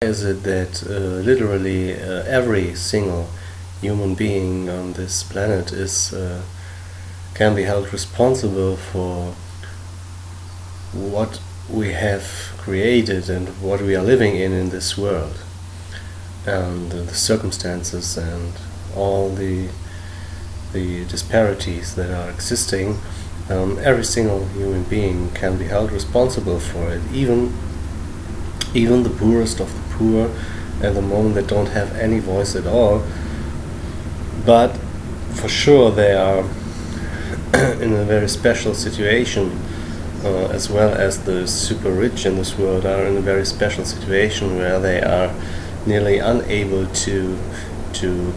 Is it that literally every single human being on this planet can be held responsible for what we have created and what we are living in this world, and the circumstances and all the disparities that are existing. Every single human being can be held responsible for it, even the poorest of the poor, at the moment that don't have any voice at all. But for sure they are in a very special situation, as well as the super rich in this world are in a very special situation where they are nearly unable to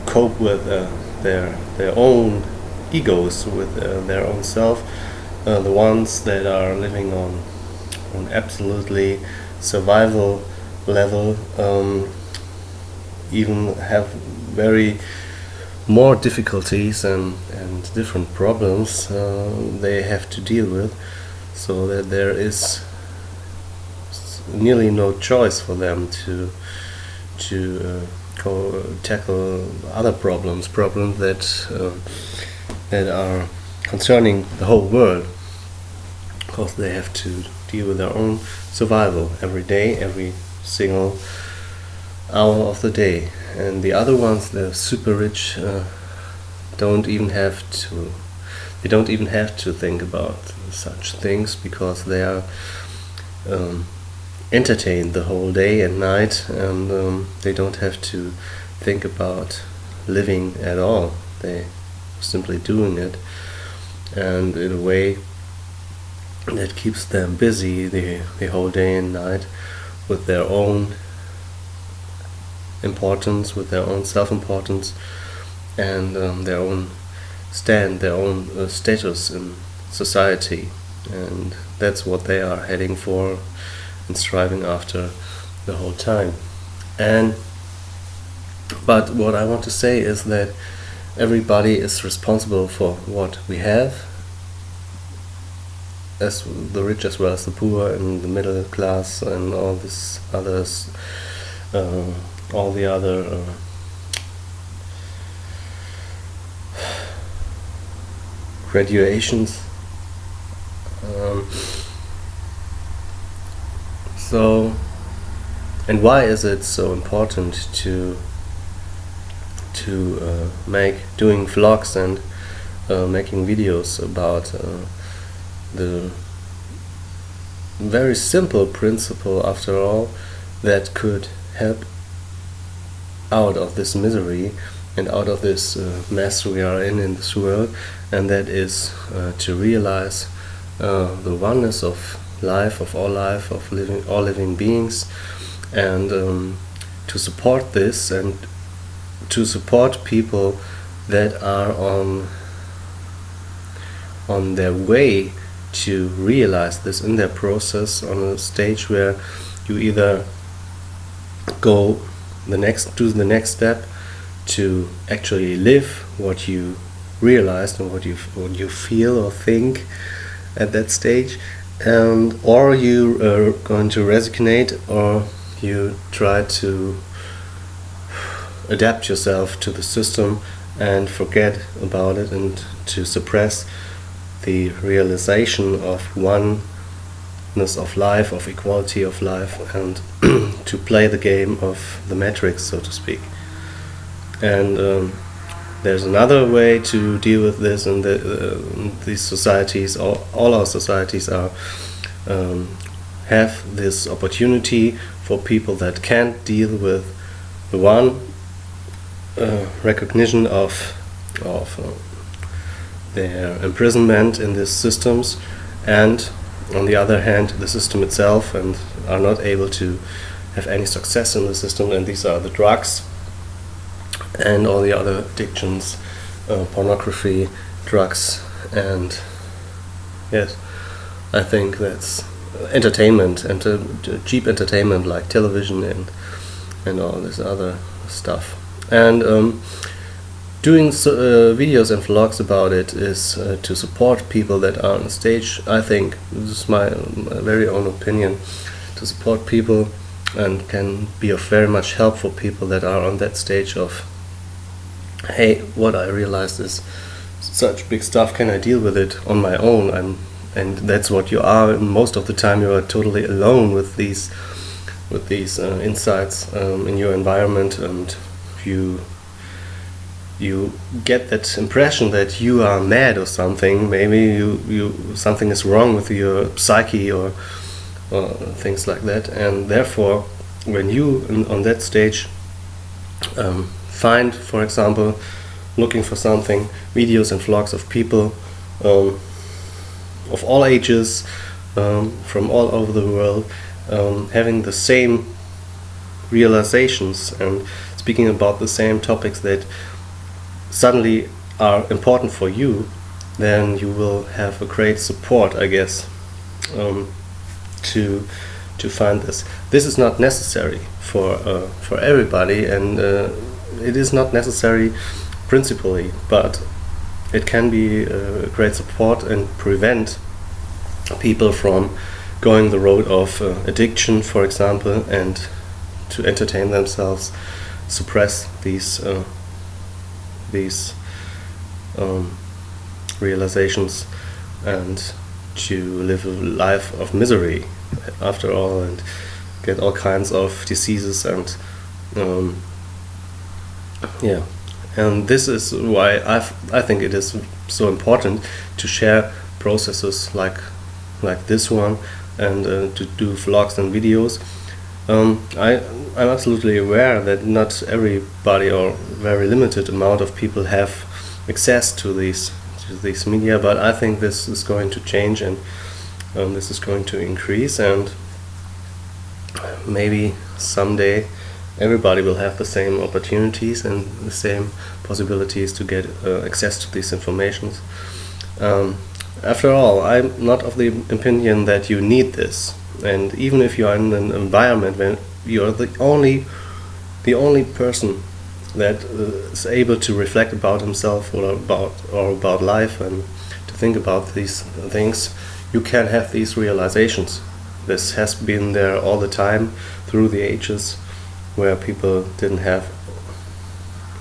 cope with their own egos, with their own self. The ones that are living on absolutely survival level even have very more difficulties and different problems they have to deal with, so that there is nearly no choice for them to tackle other problems that are concerning the whole world, because they have to deal with their own survival every day, every single hour of the day. And the other ones, the super rich, don't even have to think about such things, because they are entertained the whole day and night, and they don't have to think about living at all. They simply doing it, and in a way that keeps them busy the whole day and night with their own importance, with their own self-importance, and their own status in society. And that's what they are heading for and striving after the whole time. But what I want to say is that everybody is responsible for what we have, as the rich as well as the poor and the middle class and all this others, all the other graduations. So, and why is it so important to doing vlogs and making videos about the very simple principle, after all, that could help out of this misery and out of this mess we are in this world, and that is to realize the oneness of life, of all living beings, and to support this and to support people that are on their way to realize this in their process, on a stage where you either do the next step to actually live what you realized and what you feel or think at that stage, or you are going to resignate, or you try to adapt yourself to the system and forget about it, and to suppress the realization of oneness of life, of equality of life, and to play the game of the matrix, so to speak. And there's another way to deal with this, and these societies, all our societies are have this opportunity for people that can't deal with the one recognition of their imprisonment in these systems, and on the other hand the system itself, and are not able to have any success in the system. And these are the drugs and all the other addictions, pornography, drugs, and yes, I think that's entertainment, and cheap entertainment like television and all this other stuff. And doing videos and vlogs about it is to support people that are on stage. I think this is my very own opinion, to support people and can be of very much help for people that are on that stage of, hey, what I realized is such big stuff, can I deal with it on my own? And that's what you are, and most of the time you are totally alone with these insights in your environment, and you get that impression that you are mad or something. Maybe you something is wrong with your psyche or things like that, and therefore when you on that stage find, for example, looking for something, videos and vlogs of people of all ages, from all over the world, having the same realizations and speaking about the same topics that suddenly are important for you, then you will have a great support, I guess, to find this. This is not necessary for everybody, and it is not necessary principally, but it can be a great support and prevent people from going the road of addiction, for example, and to entertain themselves, suppress these realizations, and to live a life of misery after all, and get all kinds of diseases, and and this is why I think it is so important to share processes like this one, and to do vlogs and videos. I'm absolutely aware that not everybody, or very limited amount of people, have access to these media, but I think this is going to change, and this is going to increase, and maybe someday everybody will have the same opportunities and the same possibilities to get access to these informations. After all, I'm not of the opinion that you need this, and even if you are in an environment where you are the only person that is able to reflect about himself or about life and to think about these things, you can have these realizations. This has been there all the time through the ages, where people didn't have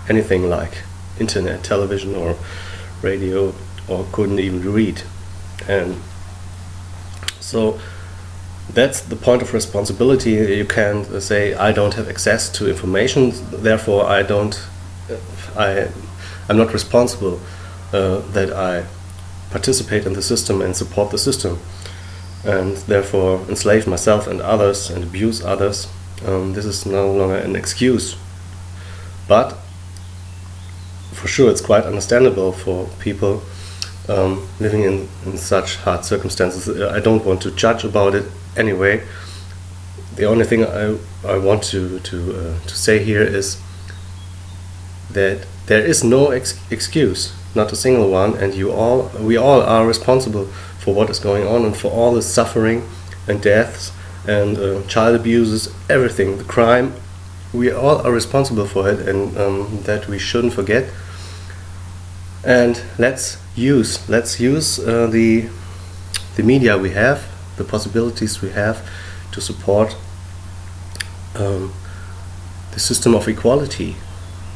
anything like internet, television or radio, or couldn't even read. And so that's the point of responsibility. You can't say, I don't have access to information, therefore I'm not responsible that I participate in the system and support the system, and therefore enslave myself and others and abuse others. This is no longer an excuse, but for sure it's quite understandable for people living in such hard circumstances. I don't want to judge about it anyway. The only thing I want to say here is that there is no excuse, not a single one, and we all are responsible for what is going on, and for all the suffering and deaths and child abuses, everything, the crime. We all are responsible for it, and that we shouldn't forget. And let's use the media we have, the possibilities we have, to support the system of equality,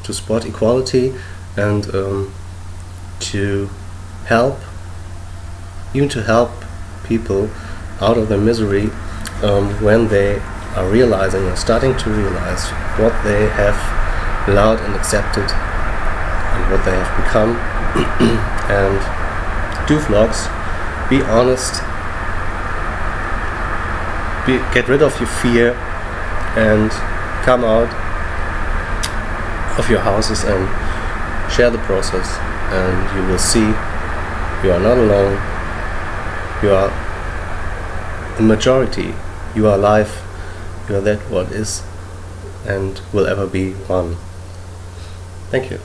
to support equality, and to help people out of their misery when they are realizing or starting to realize what they have allowed and accepted and what they have become. And do vlogs, be honest, get rid of your fear, and come out of your houses and share the process, and you will see you are not alone. You are the majority. You are life. You are that what is and will ever be one. Thank you.